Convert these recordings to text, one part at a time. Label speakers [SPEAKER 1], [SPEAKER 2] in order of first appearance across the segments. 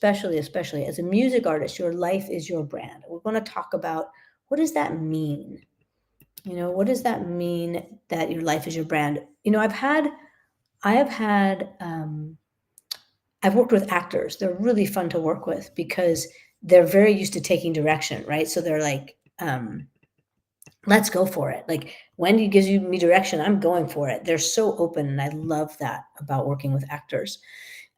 [SPEAKER 1] especially as a music artist, your life is your brand. We're going to talk about what does that mean? What does that mean that your life is your brand? I have had, I've worked with actors. They're really fun to work with because they're very used to taking direction, right? So they're like, let's go for it. Like Wendy gives me direction, I'm going for it. They're so open, and I love that about working with actors.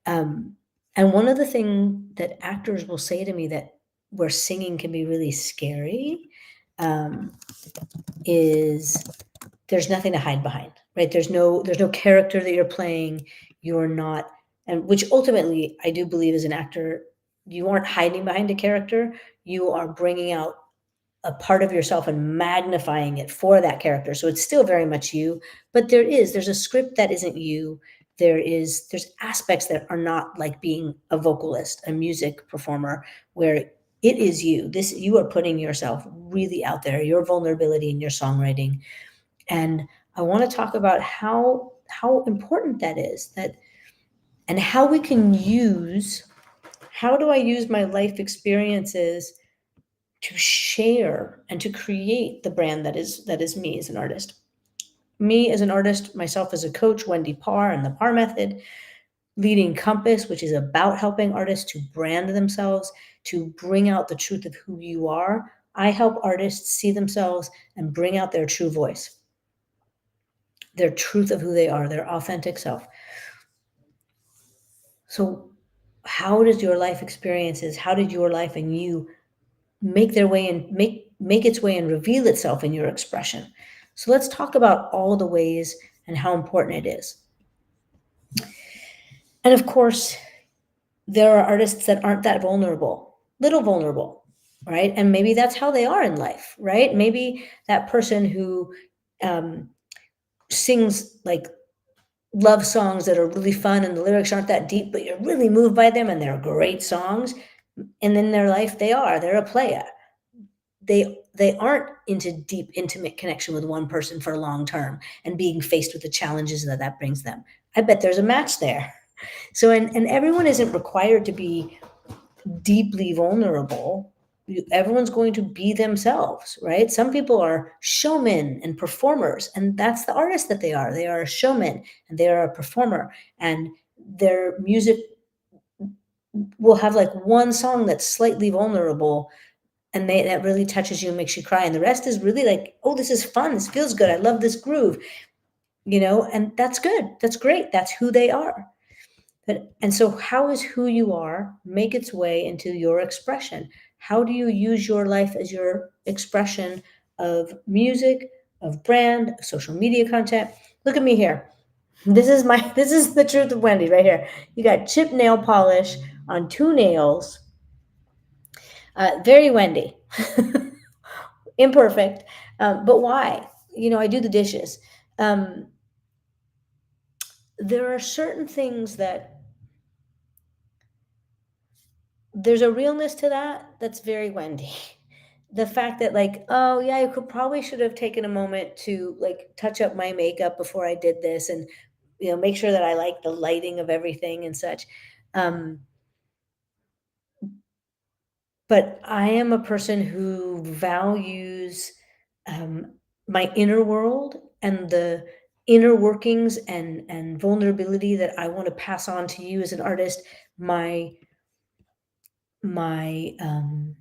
[SPEAKER 1] Um, and one of the things that actors will say to me that where singing can be really scary, um, is there's nothing to hide behind, right? There's no character that you're playing. You're not, and which ultimately I do believe as an actor, you aren't hiding behind a character. You are bringing out a part of yourself and magnifying it for that character. So it's still very much you, but there's a script that isn't you. There's aspects that are not like being a vocalist, a music performer, where it is you. You are putting yourself really out there, your vulnerability in your songwriting. And I want to talk about how important that is, and how we can how do I use my life experiences to share and to create the brand that is me as an artist. Me as an artist, myself as a coach, Wendy Parr and the Parr Method, leading Compass, which is about helping artists to brand themselves, to bring out the truth of who you are. I help artists see themselves and bring out their true voice, their truth of who they are, their authentic self. So how does your life experiences, how did your life and you make their way and make its way and reveal itself in your expression? So let's talk about all the ways and how important it is. And of course, there are artists that aren't that vulnerable, little vulnerable, right? And maybe that's how they are in life, right? Maybe that person who um, sings like love songs that are really fun and the lyrics aren't that deep, but you're really moved by them and they're great songs. And in their life, they're a playa. They aren't into deep, intimate connection with one person for long term and being faced with the challenges that brings them. I bet there's a match there. So, and everyone isn't required to be deeply vulnerable. Everyone's going to be themselves, right? Some people are showmen and performers, and that's the artist that they are. They are a showman and they are a performer, and their music will have like one song that's slightly vulnerable, and that really touches you and makes you cry, and the rest is really like, oh, this is fun, this feels good, I love this groove, and that's good, that's great, that's who they are. And so how is who you are make its way into your expression? How do you use your life as your expression of music, of brand, of social media content? Look at me here. This is the truth of Wendy right here. You got chip nail polish on 2 nails. Very Wendy. Imperfect. But why? I do the dishes. Um, there are certain things that there's a realness to that's very Wendy. The fact that like, oh yeah, I probably should have taken a moment to like touch up my makeup before I did this, and make sure that I like the lighting of everything and such. Um, but I am a person who values um, my inner world and the inner workings and vulnerability that I want to pass on to you as an artist. My my um,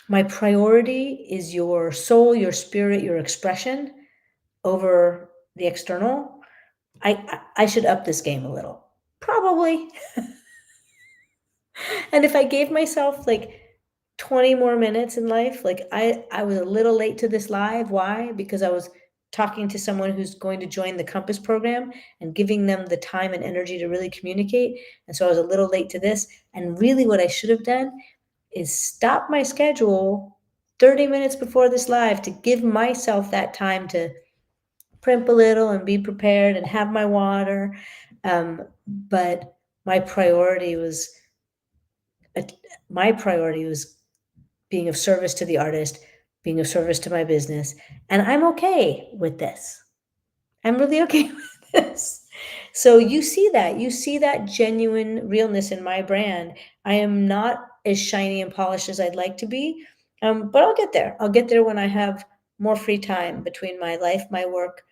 [SPEAKER 1] my priority is your soul, your spirit, your expression over the external. I should up this game a little, probably. And if I gave myself like 20 more minutes in life, like I was a little late to this live. Why? Because I was talking to someone who's going to join the Compass program and giving them the time and energy to really communicate. And so I was a little late to this. And really what I should have done is stop my schedule 30 minutes before this live to give myself that time to primp a little and be prepared and have my water. But my priority was my priority was being of service to the artist, being of service to my business, and I'm okay with this. I'm really okay with this. So you see that genuine realness in my brand. I am not as shiny and polished as I'd like to be, but I'll get there. I'll get there when I have more free time between my life, my work,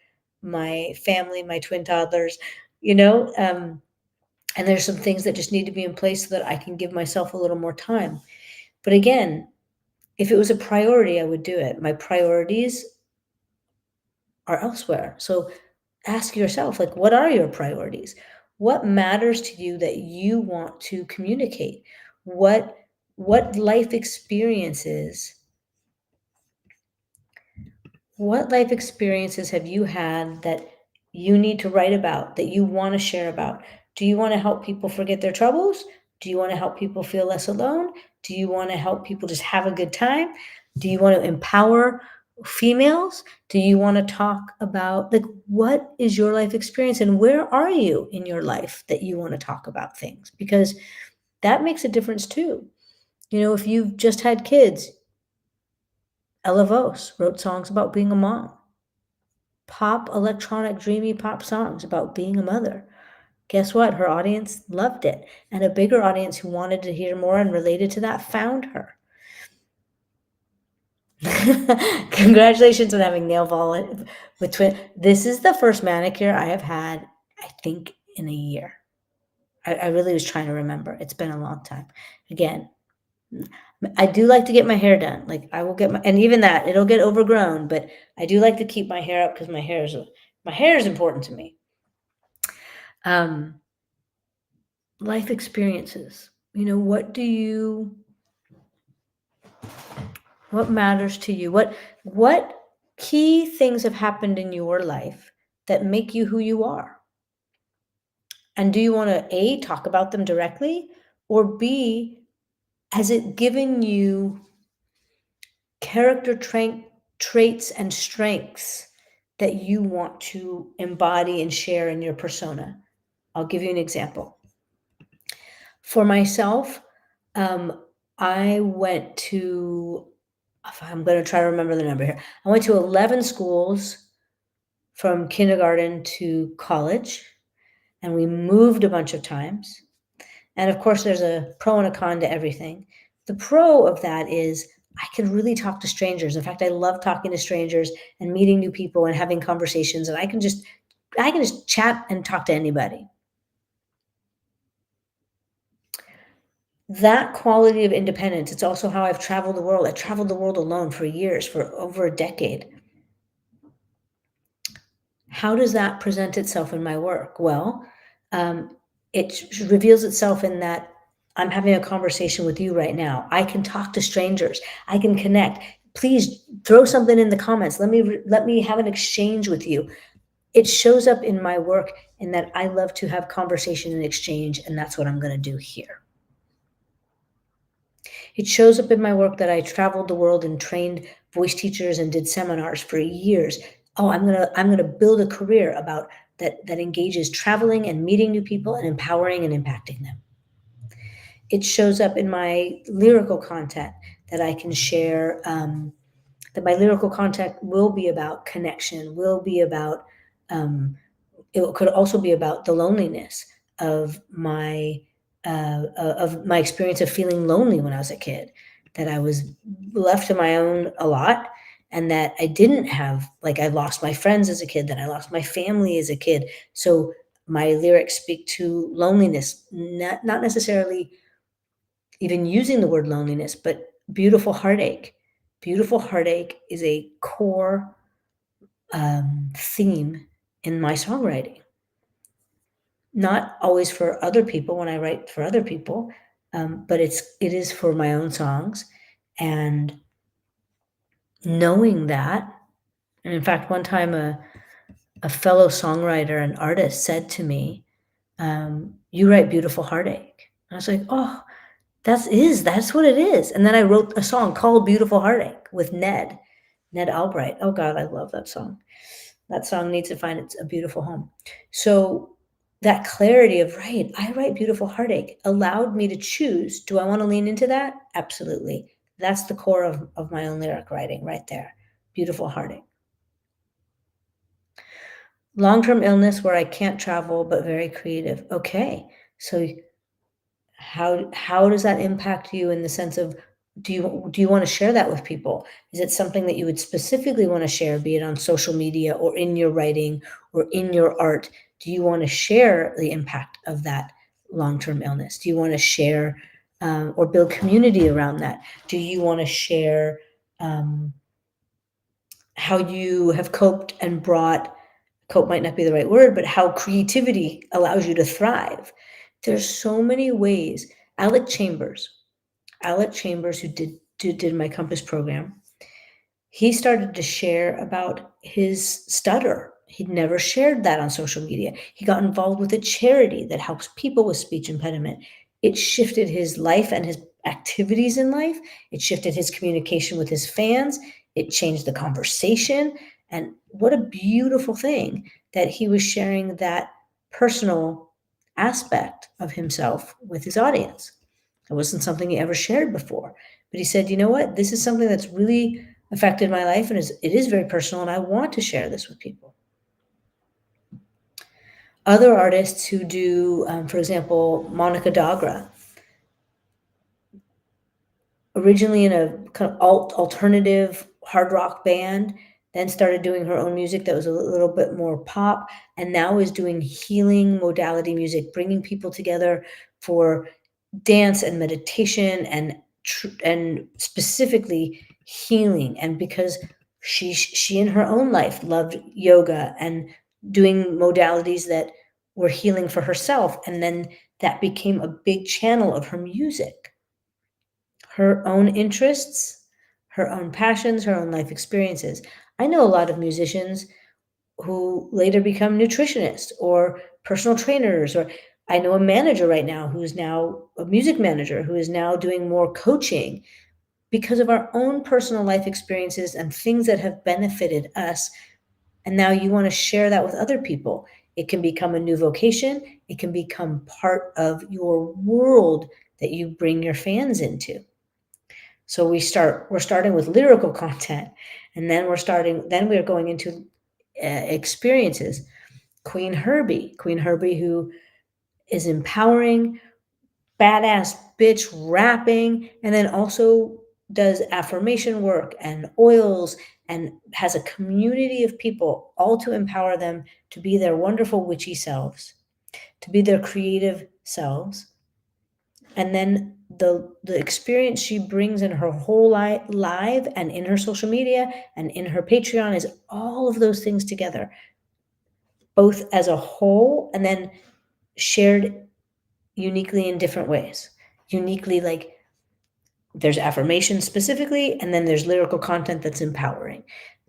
[SPEAKER 1] my family, my twin toddlers, you know. And there's some things that just need to be in place so that I can give myself a little more time. But again, if it was a priority, I would do it. My priorities are elsewhere. So ask yourself, like, what are your priorities? What matters to you that you want to communicate? What what life experiences what life experiences have you had that you need to write about, that you want to share about? Do you want to help people forget their troubles? Do you want to help people feel less alone? Do you want to help people just have a good time? Do you want to empower females? Do you want to talk about, like, what is your life experience and where are you in your life that you want to talk about things? Because that makes a difference too. You know, if you've just had kids, Ella Vos wrote songs about being a mom. Pop, electronic, dreamy pop songs about being a mother. Guess what? Her audience loved it. And a bigger audience who wanted to hear more and related to that found her. Congratulations on having nail polish with twin. This is the first manicure I have had, I think, in a year. I really was trying to remember. It's been a long time. Again, I do like to get my hair done. Like I will get my, and even that, it'll get overgrown, but I do like to keep my hair up because my hair is important to me. Um, life experiences. You know, what matters to you? What key things have happened in your life that make you who you are? And do you want to A, talk about them directly, or B, has it given you character traits and strengths that you want to embody and share in your persona? I'll give you an example. For myself, um, I went to, if I'm going to try to remember the number here, I went to 11 schools from kindergarten to college, and we moved a bunch of times. And of course, there's a pro and a con to everything. The pro of that is I can really talk to strangers. In fact, I love talking to strangers and meeting new people and having conversations, and I can just chat and talk to anybody. That quality of independence, it's also how I've traveled the world. I traveled the world alone for years, for over a decade. How does that present itself in my work? Well, it reveals itself in that I'm having a conversation with you right now. I can talk to strangers. I can connect. Please throw something in the comments. Let me have an exchange with you. It shows up in my work in that I love to have conversation and exchange, and that's what I'm going to do here. It shows up in my work that I traveled the world and trained voice teachers and did seminars for years. Oh, I'm gonna build a career about that engages traveling and meeting new people and empowering and impacting them. It shows up in my lyrical content that I can share. That my lyrical content will be about connection, will be about. It could also be about the loneliness of my experience of feeling lonely when I was a kid, that I was left to my own a lot, and that I didn't have, like, I lost my friends as a kid, that I lost my family as a kid. So my lyrics speak to loneliness, not necessarily even using the word loneliness, but beautiful heartache. Beautiful heartache is a core theme in my songwriting. Not always for other people when I write for other people, but it is for my own songs, and knowing that. And in fact, one time a fellow songwriter and artist said to me, "You write beautiful heartache." And I was like, "Oh, that's what it is." And then I wrote a song called "Beautiful Heartache" with Ned Albright. Oh God, I love that song. That song needs to find a beautiful home. So that clarity of, right, I write beautiful heartache allowed me to choose. Do I want to lean into that? Absolutely. That's the core of my own lyric writing right there. Beautiful heartache. Long-term illness where I can't travel, but very creative. Okay. So how does that impact you in the sense of do you want to share that with people? Is it something that you would specifically want to share, be it on social media or in your writing or in your art? Do you want to share the impact of that long-term illness? Do you want to share or build community around that? Do you want to share um, how you have coped and brought cope might not be the right word, but how creativity allows you to thrive. There's so many ways. Alec Chambers, Alec Chambers, who did my Compass program, he started to share about his stutter. He'd never shared that on social media. He got involved with a charity that helps people with speech impediment. It shifted his life and his activities in life. It shifted his communication with his fans. It changed the conversation. And what a beautiful thing that he was sharing that personal aspect of himself with his audience. It wasn't something he ever shared before. But he said, you know what? This is something that's really affected my life and it is very personal, and I want to share this with people. Other artists who do, for example, Monica Dagra, originally in a kind of alternative hard rock band, then started doing her own music that was a little bit more pop, and now is doing healing modality music, bringing people together for dance and meditation and specifically healing. And because she in her own life loved yoga and doing modalities that were healing for herself, and then that became a big channel of her music, her own interests, her own passions, her own life experiences. I know a lot of musicians who later become nutritionists or personal trainers, or I know a manager right now who's now a music manager who is now doing more coaching because of our own personal life experiences and things that have benefited us. And now you want to share that with other people. It can become a new vocation. It can become part of your world that you bring your fans into. So we're starting with lyrical content, and then we're going into experiences. Queen Herbie, who is empowering, badass bitch rapping, and then also does affirmation work and oils and has a community of people all to empower them to be their wonderful witchy selves, to be their creative selves. And then the experience she brings in her whole live and in her social media and in her Patreon is all of those things together, both as a whole and then shared uniquely in different ways. Uniquely, like there's affirmation specifically, and then there's lyrical content that's empowering.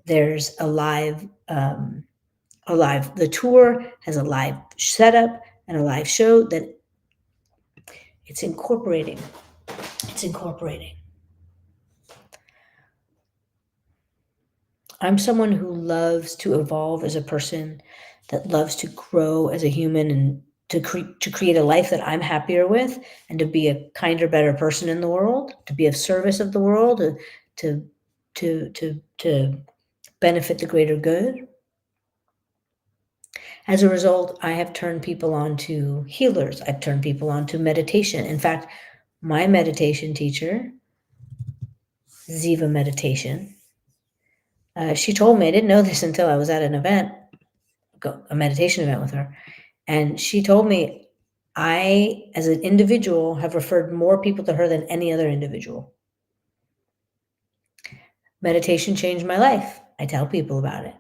[SPEAKER 1] There's the tour has a live setup and a live show that it's incorporating. It's incorporating. I'm someone who loves to evolve as a person, that loves to grow as a human, and to create a life that I'm happier with, and to be a kinder, better person in the world, to be of service of the world, to to benefit the greater good. As a result, I have turned people on to healers. I've turned people on to meditation. In fact, my meditation teacher, Ziva Meditation, she told me, I didn't know this until I was at an event, a meditation event with her. And she told me, I, as an individual, have referred more people to her than any other individual. Meditation changed my life. I tell people about it.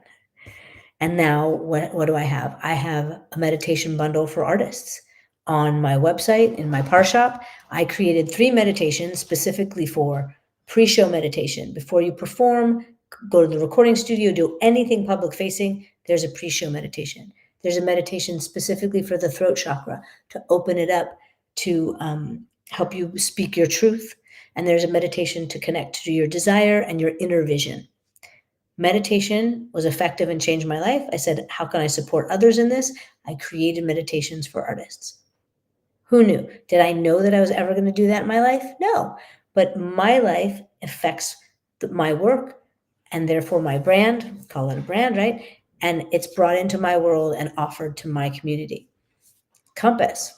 [SPEAKER 1] And now what do I have? I have a meditation bundle for artists. On my website, in my Parshop, I created 3 meditations specifically for pre-show meditation. Before you perform, go to the recording studio, do anything public facing, there's a pre-show meditation. There's a meditation specifically for the throat chakra to open it up, to help you speak your truth. And there's a meditation to connect to your desire and your inner vision. Meditation was effective and changed my life. I said, how can I support others in this? I created meditations for artists. Who knew? Did I know that I was ever going to do that in my life? No. But my life affects my work and therefore my brand, call it a brand, right? and it's brought into my world and offered to my community. Compass.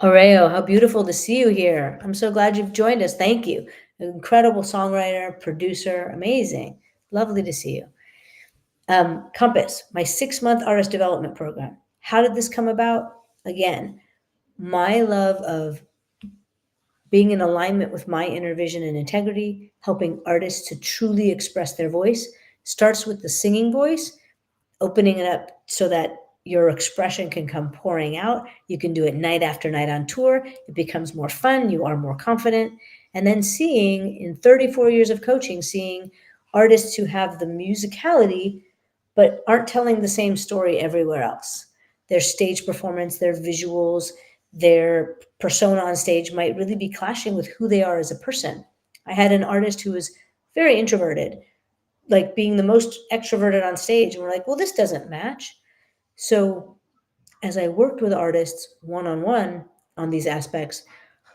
[SPEAKER 1] Oreo, how beautiful to see you here. I'm so glad you've joined us. Thank you. Incredible songwriter, producer, amazing. Lovely to see you. Compass, my 6-month artist development program. How did this come about? Again, my love of being in alignment with my inner vision and integrity, helping artists to truly express their voice, starts with the singing voice, opening it up so that your expression can come pouring out. You can do it night after night on tour. It becomes more fun. You are more confident. And then seeing, in 34 years of coaching, seeing artists who have the musicality but aren't telling the same story everywhere else. Their stage performance, their visuals, their persona on stage might really be clashing with who they are as a person. I had an artist who was very introverted, like being the most extroverted on stage, and we're like, well, this doesn't match. So as I worked with artists one-on-one on these aspects,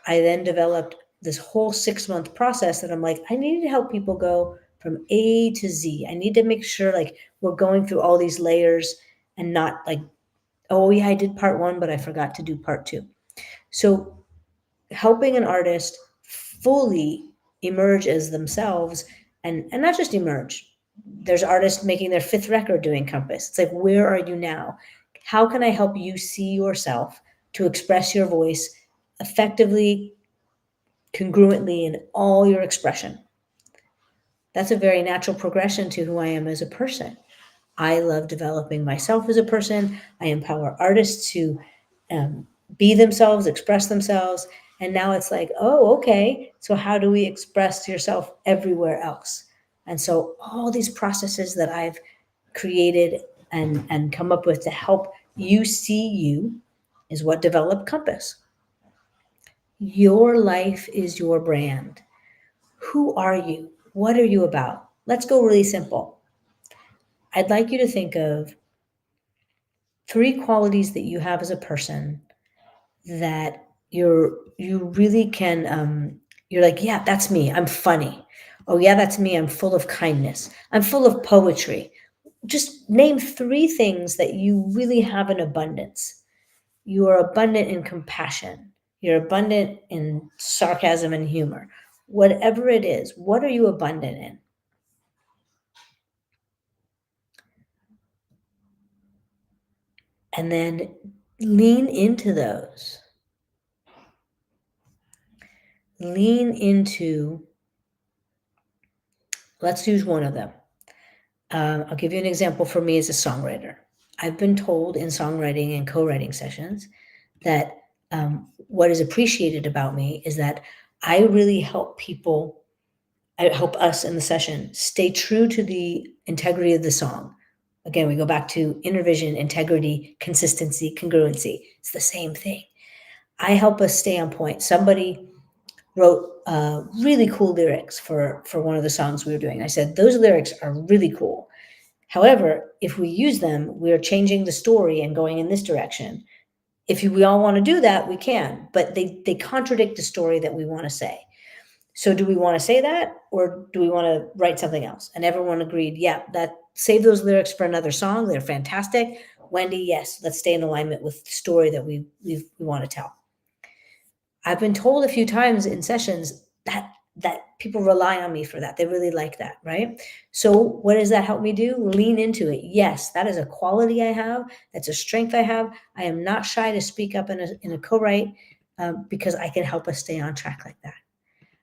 [SPEAKER 1] I then developed this whole 6-month process that I'm like, I need to help people go from A to Z. I need to make sure like we're going through all these layers and not like, oh yeah, I did part 1, but I forgot to do part 2. So helping an artist fully emerge as themselves, and not just emerge. There's artists making their 5th record doing Compass. It's like, where are you now? How can I help you see yourself to express your voice effectively, congruently in all your expression? That's a very natural progression to who I am as a person. I love developing myself as a person. I empower artists to um, be themselves, express themselves. And now it's like, oh, okay. So how do we express yourself everywhere else? And so all these processes that I've created and come up with to help you see you is what developed Compass. Your life is your brand. Who are you? What are you about? Let's go really simple. I'd like you to think of 3 qualities that you have as a person that you really can you're like, yeah, that's me. I'm funny. Oh yeah, that's me. I'm full of kindness. I'm full of poetry. Just name 3 things that you really have in abundance. You are abundant in compassion. You're abundant in sarcasm and humor. Whatever it is, what are you abundant in? And then lean into those. Lean into, let's use one of them. I'll give you an example for me as a songwriter. I've been told in songwriting and co-writing sessions that what is appreciated about me is that I really help people, I help us in the session stay true to the integrity of the song. Again, we go back to inner vision, integrity, consistency, congruency. It's the same thing. I help us stay on point. Somebody wrote really cool lyrics for one of the songs we were doing. I said, those lyrics are really cool. However, if we use them, we're changing the story and going in this direction. If we all want to do that, we can, but they contradict the story that we want to say. So do we want to say that, or do we want to write something else? And everyone agreed, yeah, that save those lyrics for another song. They're fantastic. Wendy, yes, let's stay in alignment with the story that we want to tell. I've been told a few times in sessions that people rely on me for that. They really like that, right? So what does that help me do? Lean into it. Yes, that is a quality I have. That's a strength I have. I am not shy to speak up in a co-write because I can help us stay on track like that.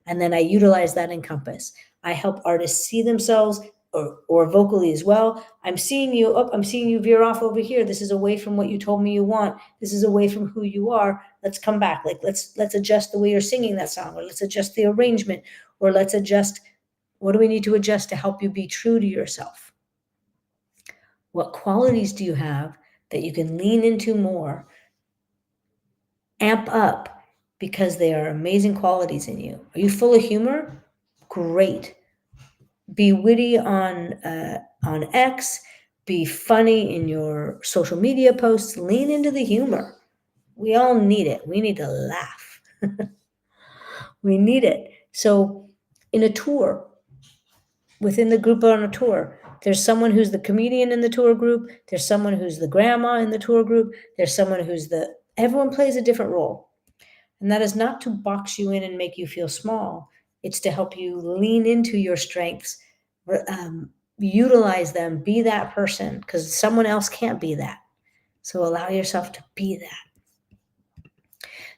[SPEAKER 1] And then I utilize that in Compass. I help artists see themselves, or vocally as well. I'm seeing you veer off over here. This is away from what you told me you want. This is away from who you are. Let's come back. Like let's adjust the way you're singing that song, or let's adjust the arrangement, or let's adjust, what do we need to adjust to help you be true to yourself? What qualities do you have that you can lean into more, amp up, because they are amazing qualities in you? Are you full of humor? Great. Be witty on X, be funny in your social media posts, lean into the humor. We all need it. We need to laugh. We need it. So in a tour, within the group on a tour, There's someone who's the comedian in the tour group. There's someone who's the grandma in the tour group. There's someone who's everyone plays a different role. And that is not to box you in and make you feel small. It's to help you lean into your strengths, utilize them, be that person, because someone else can't be that. So allow yourself to be that.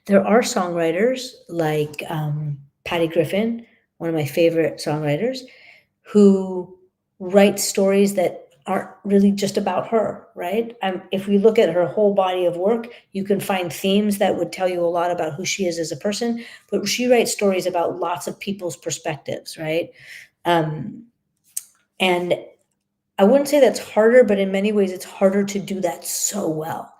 [SPEAKER 1] There are songwriters like Patty Griffin, one of my favorite songwriters, who write stories that aren't really just about her, right? If we look at her whole body of work, you can find themes that would tell you a lot about who she is as a person, but she writes stories about lots of people's perspectives, right? And I wouldn't say that's harder, but in many ways it's harder to do that so well.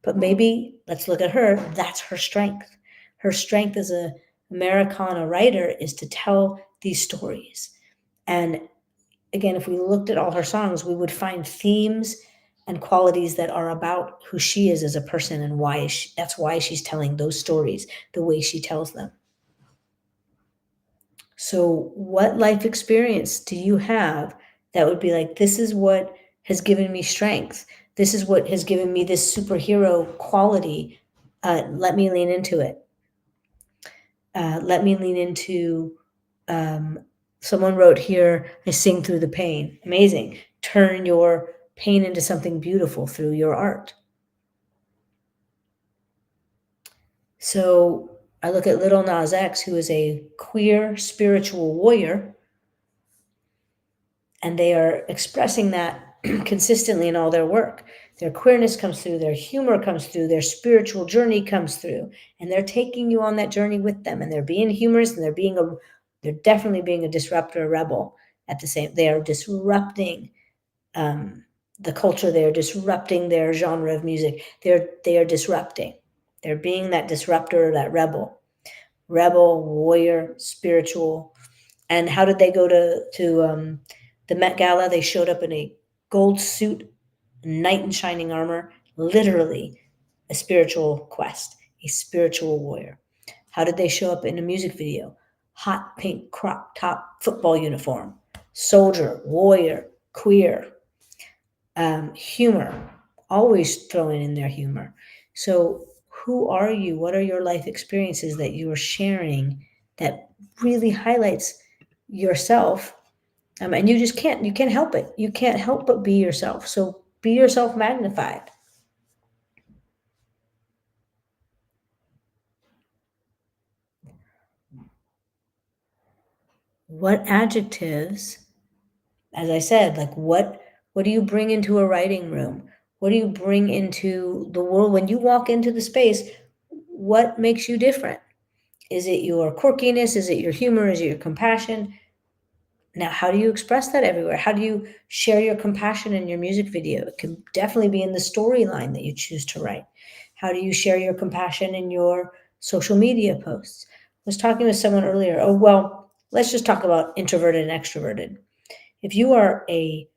[SPEAKER 1] But maybe let's look at her. That's her strength. Her strength as a Americana writer is to tell these stories. And again, if we looked at all her songs, we would find themes and qualities that are about who she is as a person and that's why she's telling those stories the way she tells them. So what life experience do you have that would be like, this is what has given me strength. This is what has given me this superhero quality. Let me lean into it. Let me lean into, someone wrote here, I sing through the pain. Amazing. Turn your pain into something beautiful through your art. So I look at Lil Nas X, who is a queer spiritual warrior, and they are expressing that consistently in all their work. Their queerness comes through, their humor comes through, their spiritual journey comes through, and they're taking you on that journey with them, and they're being humorous, and they're definitely being a disruptor, a rebel at the same. They are disrupting the culture. They are disrupting their genre of music. They are disrupting. They're being that disruptor, that rebel, warrior, spiritual. And how did they go to the Met Gala? They showed up in a gold suit, knight in shining armor, literally a spiritual quest, a spiritual warrior. How did they show up in a music video? Hot pink crop top football uniform, soldier, warrior, queer, humor, always throwing in their humor. So who are you? What are your life experiences that you are sharing that really highlights yourself? And you can't help it. You can't help but be yourself. So be yourself magnified. What adjectives, as I said, like what do you bring into a writing room? What do you bring into the world when you walk into the space? What makes you different? Is it your quirkiness? Is it your humor? Is it your compassion? Now, how do you express that everywhere? How do you share your compassion in your music video? It could definitely be in the storyline that you choose to write. How do you share your compassion in your social media posts? I was talking to someone earlier. Oh, well, let's just talk about introverted and extroverted. If you are a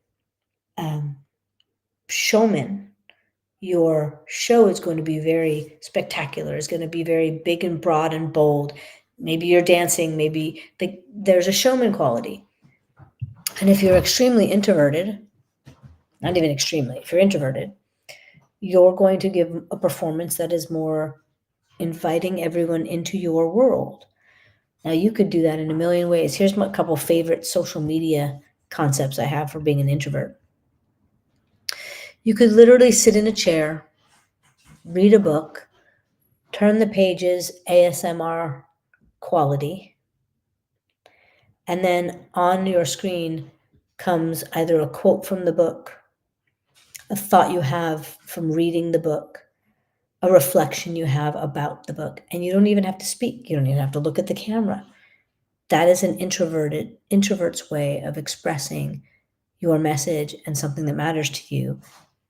[SPEAKER 1] showman, your show is going to be very spectacular. It's going to be very big and broad and bold. Maybe you're dancing. Maybe there's a showman quality. And if you're extremely introverted, not even extremely, if you're introverted, you're going to give a performance that is more inviting everyone into your world. Now, you could do that in a million ways. Here's a couple favorite social media concepts I have for being an introvert. You could literally sit in a chair, read a book, turn the pages ASMR quality, and then on your screen comes either a quote from the book, a thought you have from reading the book, a reflection you have about the book, and you don't even have to speak. You don't even have to look at the camera. That is an introvert's way of expressing your message and something that matters to you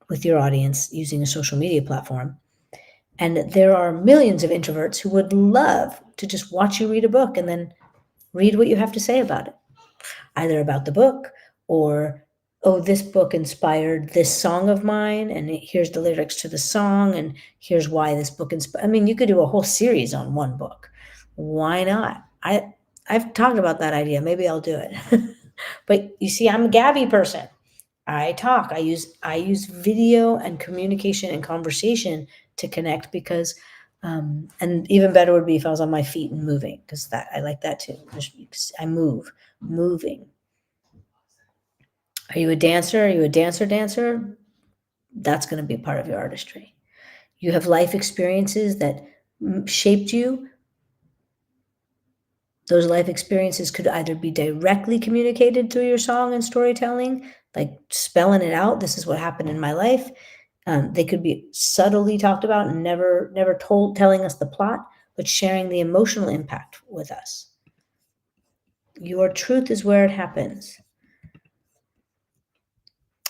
[SPEAKER 1] with your audience using a social media platform. And there are millions of introverts who would love to just watch you read a book and then read what you have to say about it, either about the book or, oh, this book inspired this song of mine, and here's the lyrics to the song, and here's why this book inspired. I mean, you could do a whole series on one book. Why not? I've talked about that idea. Maybe I'll do it. But you see, I'm a Gabby person. I talk. I use video and communication and conversation to connect because and even better would be if I was on my feet and moving because that I like that too. I move, moving. Are you a dancer? Are you a dancer? That's going to be a part of your artistry. You have life experiences that shaped you. Those life experiences could either be directly communicated through your song and storytelling, like spelling it out. This is what happened in my life. They could be subtly talked about and never told, telling us the plot, but sharing the emotional impact with us. Your truth is where it happens.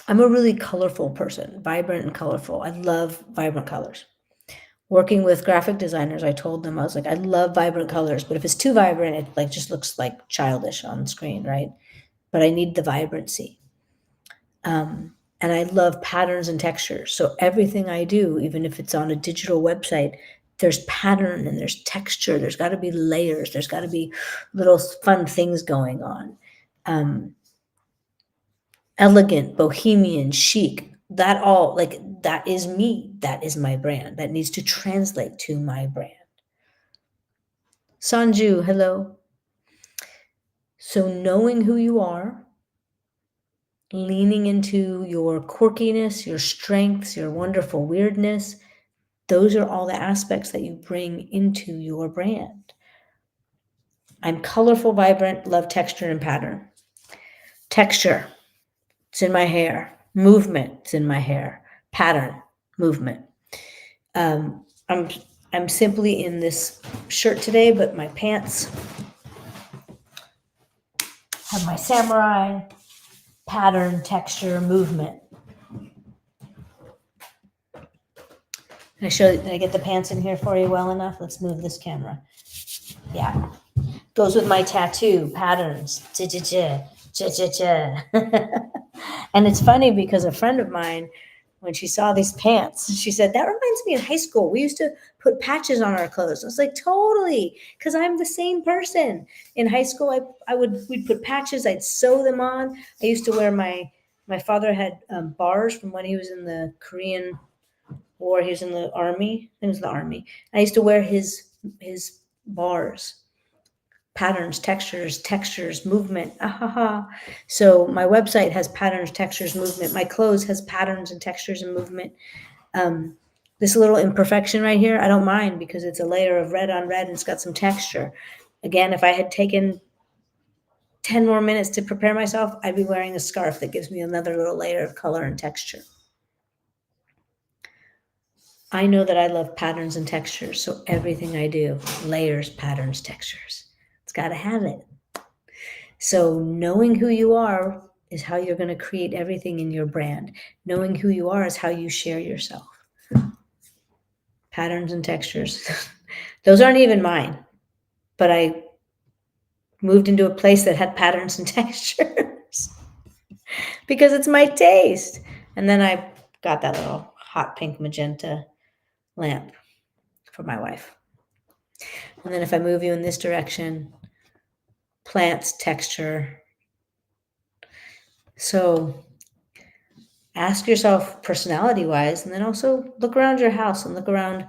[SPEAKER 1] I'm a really colorful person, vibrant and colorful. I love vibrant colors. Working with graphic designers, I told them, I was like, I love vibrant colors, but if it's too vibrant, it like just looks like childish on screen, right? But I need the vibrancy. And I love patterns and textures. So everything I do, even if it's on a digital website, there's pattern and there's texture. There's got to be layers. There's got to be little fun things going on. Elegant, bohemian, chic. That all like that is me. That is my brand. That needs to translate to my brand. Sanju, hello. So knowing who you are, leaning into your quirkiness, your strengths, your wonderful weirdness, those are all the aspects that you bring into your brand. I'm colorful, vibrant, love texture and pattern. Texture, it's in my hair. Movement, it's in my hair. Pattern, movement. I'm simply in this shirt today, but my pants have my samurai pattern, texture, movement. Did I get the pants in here for you well enough? Let's move this camera. Yeah. Goes with my tattoo, patterns. And it's funny because a friend of mine, when she saw these pants, she said, that reminds me of high school. We used to put patches on our clothes. I was like, totally, because I'm the same person. In high school, we'd put patches, I'd sew them on. I used to wear my father had bars from when he was in the Korean War. He was in the army. It was the army. I used to wear his bars, patterns, textures, movement. So my website has patterns, textures, movement. My clothes has patterns and textures and movement. This little imperfection right here, I don't mind because it's a layer of red on red and it's got some texture. Again, if I had taken 10 more minutes to prepare myself, I'd be wearing a scarf that gives me another little layer of color and texture. I know that I love patterns and textures, so everything I do, layers, patterns, textures. It's got to have it. So knowing who you are is how you're going to create everything in your brand. Knowing who you are is how you share yourself. Patterns and textures. Those aren't even mine, but I moved into a place that had patterns and textures because it's my taste. And then I got that little hot pink magenta lamp for my wife. And then if I move you in this direction, plants, texture. So ask yourself personality wise, and then also look around your house and look around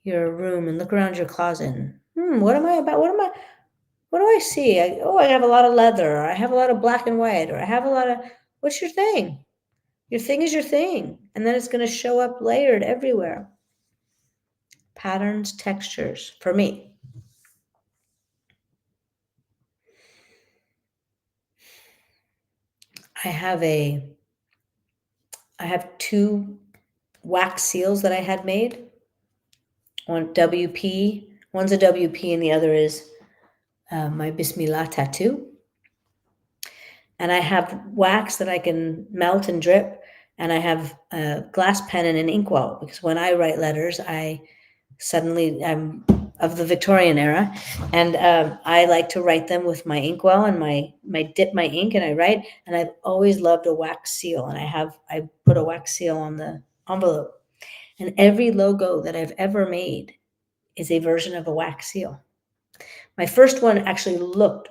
[SPEAKER 1] your room and look around your closet. What am I about? What do I see? I have a lot of leather, or I have a lot of black and white, or I have a lot of, what's your thing? Your thing is your thing. And then it's going to show up layered everywhere. Patterns, textures, for me. I have 2 wax seals that I had made. One WP, one's a WP and the other is my Bismillah tattoo. And I have wax that I can melt and drip, and I have a glass pen and an inkwell because when I write letters, I'm of the Victorian era, and I like to write them with my inkwell and my dip my ink and I write. And I've always loved a wax seal, and I put a wax seal on the envelope. And every logo that I've ever made is a version of a wax seal. My first one actually looked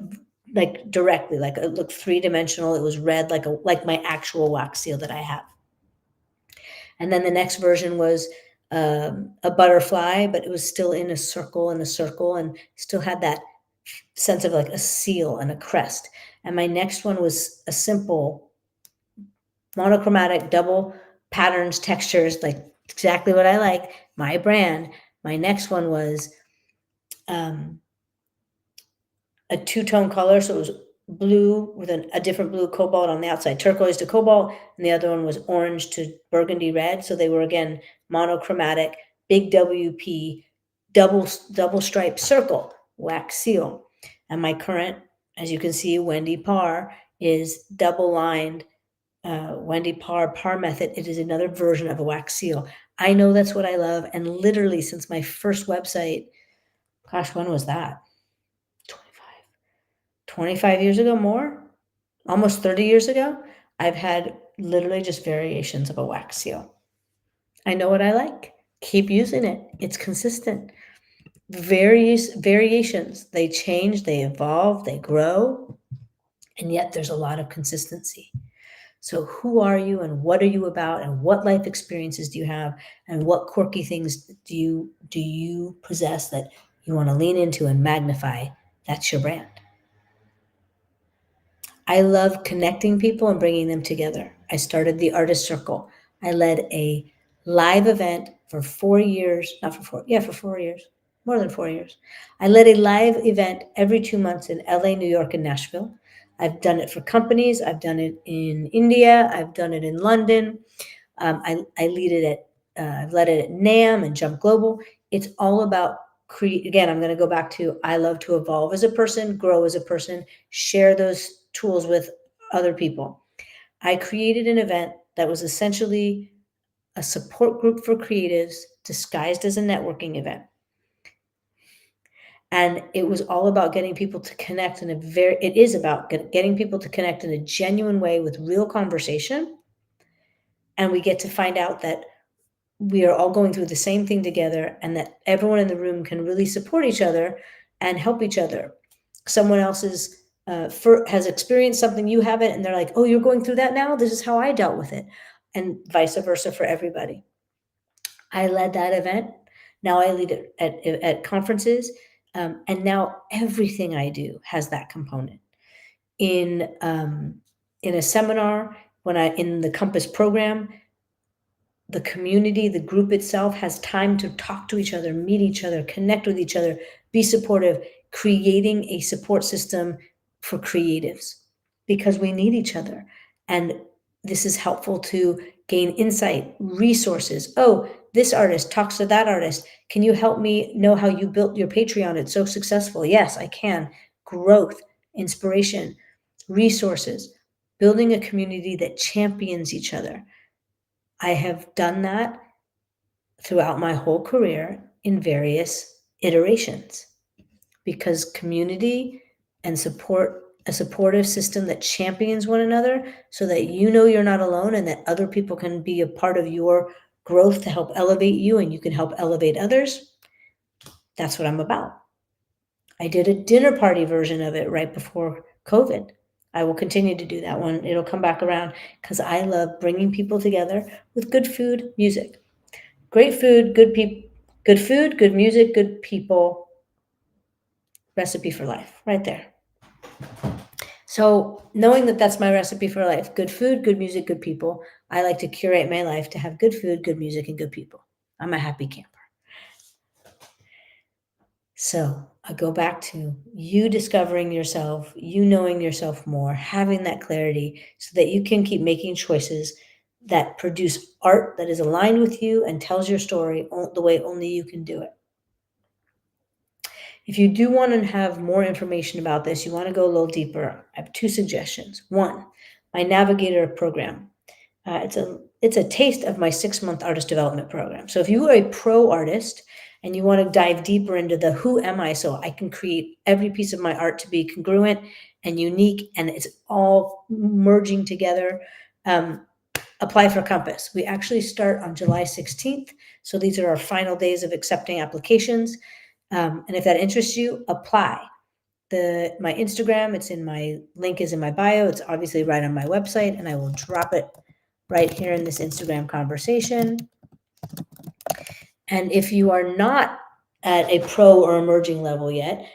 [SPEAKER 1] like directly, like it looked three-dimensional. It was red, like my actual wax seal that I have. And then the next version was a butterfly, but it was still in a circle and still had that sense of like a seal and a crest. And my next one was a simple monochromatic, double patterns, textures, like exactly what I like, my brand. My next one was um, a two-tone color. So it was blue with a different blue, cobalt on the outside, turquoise to cobalt, and the other one was orange to burgundy red. So they were, again, monochromatic, big WP, double stripe circle, wax seal. And my current, as you can see, Wendy Parr, is double lined Wendy Parr method. It is another version of a wax seal. I know that's what I love. And literally since my first website, gosh, when was that? 25 years ago, more, almost 30 years ago, I've had literally just variations of a wax seal. I know what I like. Keep using it. It's consistent. Various variations, they change, they evolve, they grow, and yet there's a lot of consistency. So who are you and what are you about and what life experiences do you have and what quirky things do you possess that you want to lean into and magnify? That's your brand. I love connecting people and bringing them together. I started the Artist Circle. I led a live event for 4 years, not for four, yeah, for 4 years, more than 4 years. I led a live event every 2 months in LA, New York, and Nashville. I've done it for companies. I've done it in India. I've done it in London. I lead it I've led it at NAM and Jump Global. It's all about again, I'm going to go back to I love to evolve as a person, grow as a person, share those tools with other people. I created an event that was essentially a support group for creatives disguised as a networking event. And it was all about getting people to connect it is about getting people to connect in a genuine way with real conversation. And we get to find out that we are all going through the same thing together and that everyone in the room can really support each other and help each other. Someone else has experienced something you haven't, and they're like, oh, you're going through that now? This is how I dealt with it. And vice versa for everybody. I led that event. Now I lead it at conferences. And now everything I do has that component. In a seminar, in the Compass program, the community, the group itself has time to talk to each other, meet each other, connect with each other, be supportive, creating a support system for creatives because we need each other. And this is helpful to gain insight, resources. Oh, this artist talks to that artist. Can you help me know how you built your Patreon? It's so successful. Yes, I can. Growth, inspiration, resources, building a community that champions each other. I have done that throughout my whole career in various iterations because community and a supportive system that champions one another so that you know you're not alone and that other people can be a part of your growth to help elevate you and you can help elevate others. That's what I'm about. I did a dinner party version of it right before COVID. I will continue to do that one. It'll come back around because I love bringing people together with good food, music. Great food, good people, good food, good music, good people. Recipe for life, right there. So knowing that that's my recipe for life, good food, good music, good people, I like to curate my life to have good food, good music, and good people. I'm a happy camper. So I go back to you discovering yourself, you knowing yourself more, having that clarity so that you can keep making choices that produce art that is aligned with you and tells your story the way only you can do it. If you do want to have more information about this, you want to go a little deeper, I have two suggestions. One, my Navigator program. It's a taste of my 6-month artist development program. So if you are a pro artist and you want to dive deeper into the who am I so I can create every piece of my art to be congruent and unique and it's all merging together, apply for Compass. We actually start on July 16th. So these are our final days of accepting applications. And if that interests you, apply. my Instagram. It's in my link is in my bio. It's obviously right on my website, and I will drop it right here in this Instagram conversation. And if you are not at a pro or emerging level yet,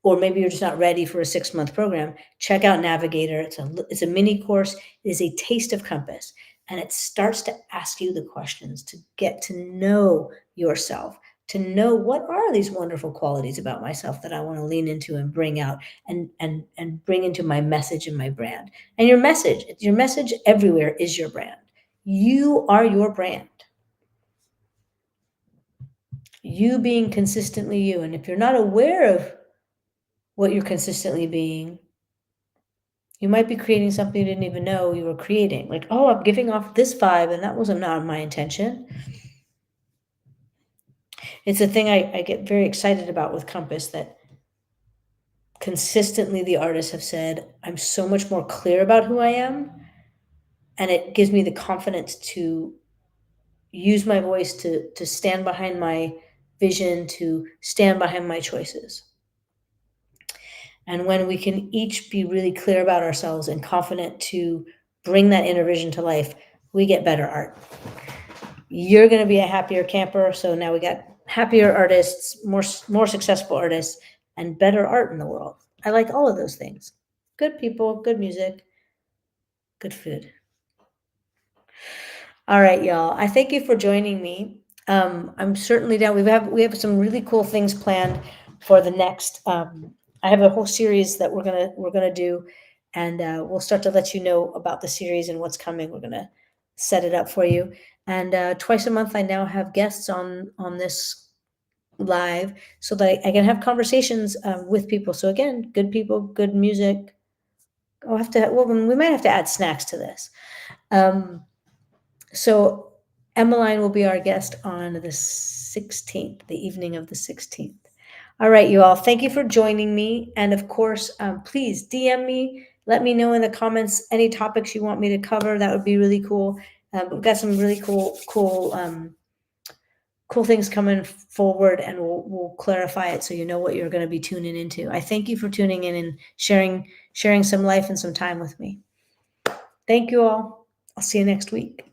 [SPEAKER 1] or maybe you're just not ready for a 6-month program, check out Navigator. It's a mini course. It is a taste of Compass, and it starts to ask you the questions to get to know yourself, to know what are these wonderful qualities about myself that I want to lean into and bring out and bring into my message and my brand. And your message everywhere is your brand. You are your brand. You being consistently you. And if you're not aware of what you're consistently being, you might be creating something you didn't even know you were creating. Like, oh, I'm giving off this vibe, and that was not my intention. It's a thing I get very excited about with Compass, that consistently the artists have said, I'm so much more clear about who I am. And it gives me the confidence to use my voice to stand behind my vision, to stand behind my choices. And when we can each be really clear about ourselves and confident to bring that inner vision to life, we get better art. You're going to be a happier camper. So now we got happier artists, more successful artists, and better art in the world. I like all of those things. Good people, good music, good food. All right, y'all. I thank you for joining me. I'm certainly down. We have some really cool things planned for the next. I have a whole series that we're gonna do, and we'll start to let you know about the series and what's coming. We're gonna set it up for you, and twice a month I now have guests on this live, so that I can have conversations with people. So again, good people, good music. We might have to add snacks to this. So Emmeline will be our guest on the 16th, the evening of the 16th. All right, you all. Thank you for joining me. And of course, please DM me. Let me know in the comments any topics you want me to cover. That would be really cool. We've got some really cool things coming forward, and we'll clarify it so you know what you're going to be tuning into. I thank you for tuning in and sharing some life and some time with me. Thank you all. I'll see you next week.